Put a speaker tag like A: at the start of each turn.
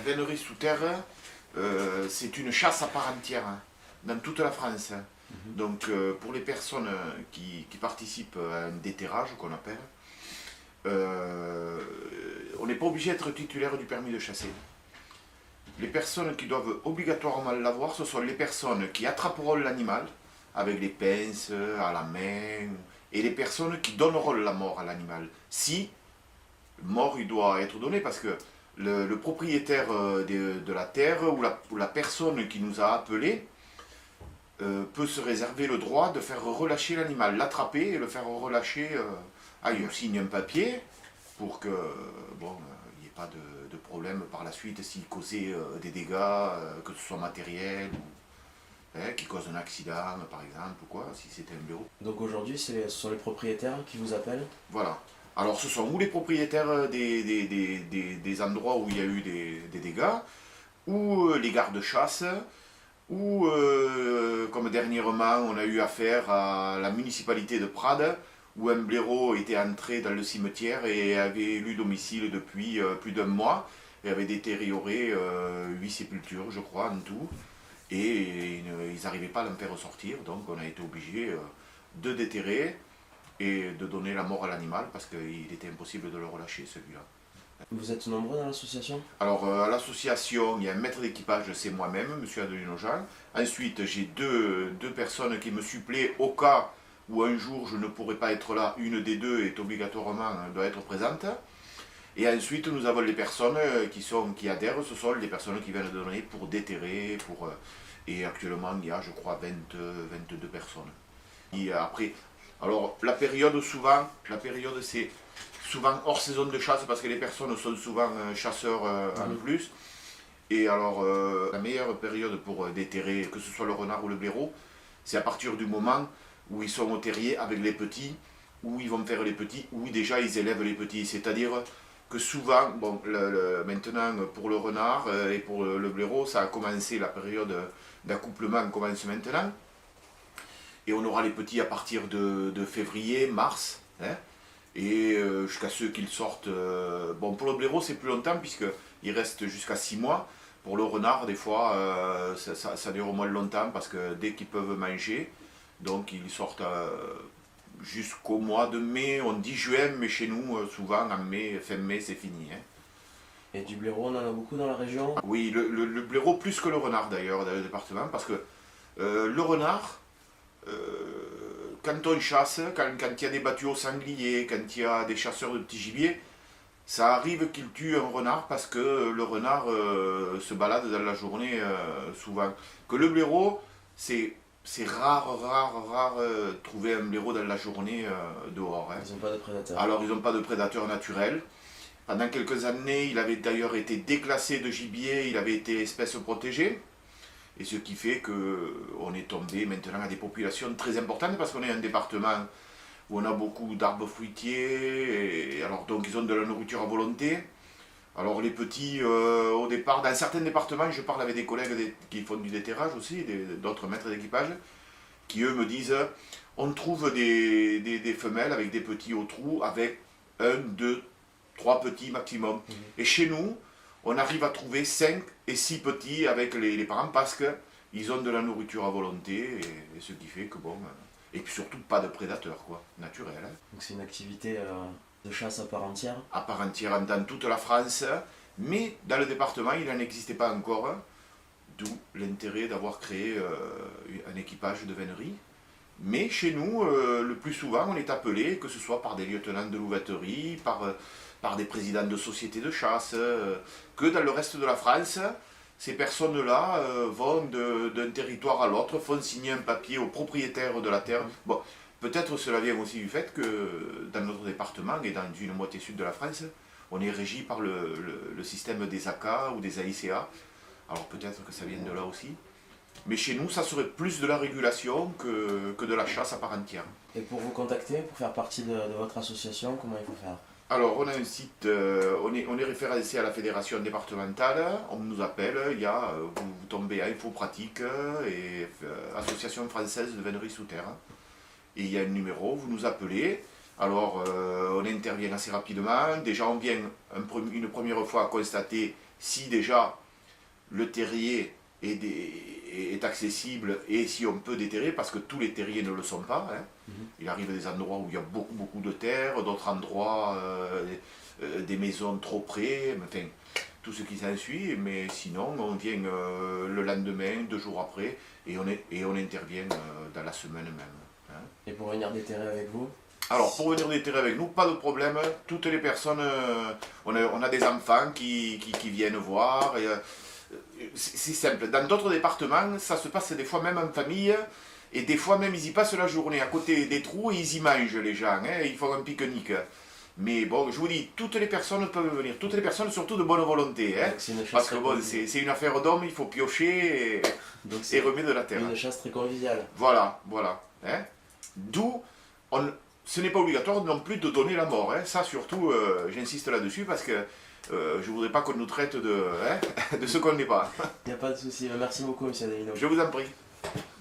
A: vénerie sous terre, c'est une chasse à part entière hein, dans toute la France. Donc pour les personnes qui participent à un déterrage qu'on appelle, on n'est pas obligé d'être titulaire du permis de chasser. Les personnes qui doivent obligatoirement l'avoir, ce sont les personnes qui attraperont l'animal avec les pinces à la main, et les personnes qui donneront la mort à l'animal. Si mort il doit être donné, parce que le propriétaire de la terre ou la personne qui nous a appelés peut se réserver le droit de faire relâcher l'animal, l'attraper et le faire relâcher ailleurs. Signe un papier pour que bon, il n'y ait pas de problème par la suite s'il causait des dégâts, que ce soit matériel ou qui cause un accident par exemple ou quoi, si c'était un blaireau.
B: Donc aujourd'hui ce sont les propriétaires qui vous appellent?
A: Voilà. Alors ce sont ou les propriétaires des endroits où il y a eu des dégâts, ou les gardes-chasse, ou comme dernièrement on a eu affaire à la municipalité de Prades, où un blaireau était entré dans le cimetière et avait eu domicile depuis plus d'un mois, et avait détérioré 8 sépultures je crois en tout, et ils n'arrivaient pas à l'en faire ressortir, donc on a été obligé de déterrer et de donner la mort à l'animal parce qu'il était impossible de le relâcher celui-là.
B: Vous êtes nombreux dans l'association?
A: Alors à l'association, il y a un maître d'équipage, c'est moi-même, M. Adeline Jean. Ensuite, j'ai deux personnes qui me suppléent au cas où un jour je ne pourrai pas être là. Une des deux est obligatoirement, doit être présente. Et ensuite, nous avons les personnes qui adhèrent, ce sont les personnes qui viennent de donner pour déterrer, et actuellement il y a je crois 22 personnes. Et après, alors la période c'est souvent hors saison de chasse parce que les personnes sont souvent chasseurs en plus. Et alors la meilleure période pour déterrer, que ce soit le renard ou le blaireau, c'est à partir du moment où ils sont au terrier avec les petits, où ils vont faire les petits, où déjà ils élèvent les petits. C'est-à-dire que souvent, bon, maintenant pour le renard et pour le blaireau, ça a commencé, la période d'accouplement commence maintenant. Et on aura les petits à partir de février, mars, hein, et jusqu'à ce qu'ils sortent. Bon, pour le blaireau, c'est plus longtemps, puisqu'il reste jusqu'à 6 mois. Pour le renard, des fois, ça dure moins longtemps, parce que dès qu'ils peuvent manger, donc ils sortent jusqu'au mois de mai, on dit juin, mais chez nous, souvent, en mai, fin mai, c'est fini. Hein.
B: Et du blaireau, on en a beaucoup dans la région?
A: Oui, le blaireau plus que le renard, d'ailleurs, dans le département, parce que le renard, quand on chasse, quand il y a des battues au sanglier, quand il y a des chasseurs de petits gibiers, ça arrive qu'ils tuent un renard parce que le renard se balade dans la journée souvent. Que le blaireau, c'est rare trouver un blaireau dans la journée dehors. Hein.
B: Ils n'ont pas de prédateurs. Alors
A: ils n'ont pas de prédateurs naturels. Pendant quelques années, il avait d'ailleurs été déclassé de gibier, il avait été espèce protégée. Et ce qui fait qu'on est tombé maintenant à des populations très importantes parce qu'on est un département où on a beaucoup d'arbres fruitiers, et alors donc ils ont de la nourriture à volonté. Alors les petits, au départ, dans certains départements, je parle avec des collègues qui font du déterrage aussi, d'autres maîtres d'équipage, qui eux me disent, on trouve des femelles avec des petits au trou, avec 1, 2, 3 petits maximum. Et chez nous, on arrive à trouver 5 et 6 petits avec les parents parce qu'ils ont de la nourriture à volonté, et ce qui fait que bon... Et puis surtout pas de prédateurs, quoi, naturels. Hein.
B: Donc c'est une activité de chasse à part entière? À
A: part entière dans toute la France, mais dans le département il n'en existait pas encore, d'où l'intérêt d'avoir créé un équipage de vénerie. Mais chez nous, le plus souvent, on est appelé, que ce soit par des lieutenants de louveterie, par des présidents de sociétés de chasse, que dans le reste de la France, ces personnes-là vont d'un territoire à l'autre, font signer un papier au propriétaire de la terre. Bon, peut-être cela vient aussi du fait que dans notre département et dans une moitié sud de la France, on est régi par le système des ACA ou des AICA. Alors peut-être que ça vient de là aussi. Mais chez nous, ça serait plus de la régulation que de la chasse à part entière.
B: Et pour vous contacter, pour faire partie de votre association, comment il faut faire?
A: Alors, on a un site, on est référencé à la fédération départementale, on nous appelle, vous tombez à Info Pratique et Association française de vénerie sous terre. Et il y a un numéro, vous nous appelez, alors on intervient assez rapidement. Déjà, on vient une première fois constater si déjà le terrier est accessible et si on peut déterrer, parce que tous les terriers ne le sont pas. Hein. Il arrive des endroits où il y a beaucoup de terre, d'autres endroits, des maisons trop près, enfin, tout ce qui s'ensuit, mais sinon on vient le lendemain, 2 jours après, et on intervient dans la semaine même. Hein.
B: Et pour venir déterrer avec vous?
A: Alors, pour venir déterrer avec nous, pas de problème. Toutes les personnes, on a des enfants qui viennent voir. C'est simple. Dans d'autres départements, ça se passe des fois même en famille. Et des fois même, ils y passent la journée à côté des trous et ils y mangent, les gens. Hein, ils font un pique-nique. Mais bon, je vous dis, toutes les personnes peuvent venir. Toutes les personnes, surtout de bonne volonté. Hein, parce que bon, c'est une affaire d'homme, il faut piocher et remettre de la terre.
B: Une chasse très conviviale.
A: Voilà. Hein. D'où... Ce n'est pas obligatoire non plus de donner la mort. Hein. Ça, surtout, j'insiste là-dessus parce que je ne voudrais pas qu'on nous traite de ce qu'on n'est pas.
B: Il n'y a pas de souci. Merci beaucoup, monsieur Adelino.
A: Je vous en prie.